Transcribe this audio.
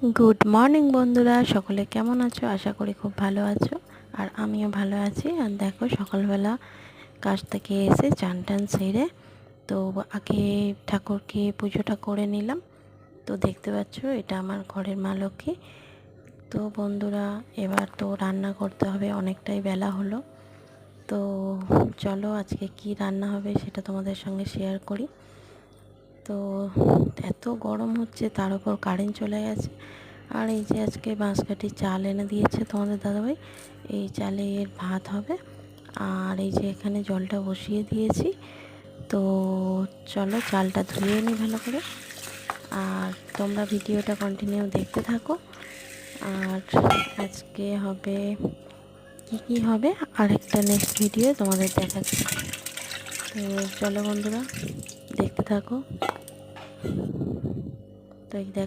Good morning বন্ধুরা, সকলে কেমন আছো? আশা করি খুব ভালো আছো। আর আমিও ভালো আছি। আর দেখো, সকালবেলা কাজ থেকে এসে চান টান সেরে তো আগে ঠাকুরকে পুজোটা করে নিলাম। তো দেখতে পাচ্ছ, এটা আমার ঘরের মা লক্ষ্মী। তো বন্ধুরা, এবার তো রান্না করতে হবে, অনেকটাই বেলা হলো। তো চলো, আজকে কি রান্না হবে সেটা তোমাদের সঙ্গে শেয়ার করি। তো এত গরম হচ্ছে, তার উপর কারেন্ট চলে গেছে। আর এই যে আজকে বাঁশকাঠির চাল এনে দিয়েছে তোমাদের দাদাভাই, এই চালের ভাত হবে। আর এই যে এখানে জলটা বসিয়ে দিয়েছি। তো চলো, চালটা ধুয়ে নিই ভালো করে। আর তোমরা ভিডিওটা কন্টিনিউ দেখতে থাকো। আর আজকে হবে কি হবে আরেকটা নেক্সট ভিডিও তোমাদের দেখাচ্ছি। তো চলো বন্ধুরা, দেখতে থাকো। তো এই দেখো,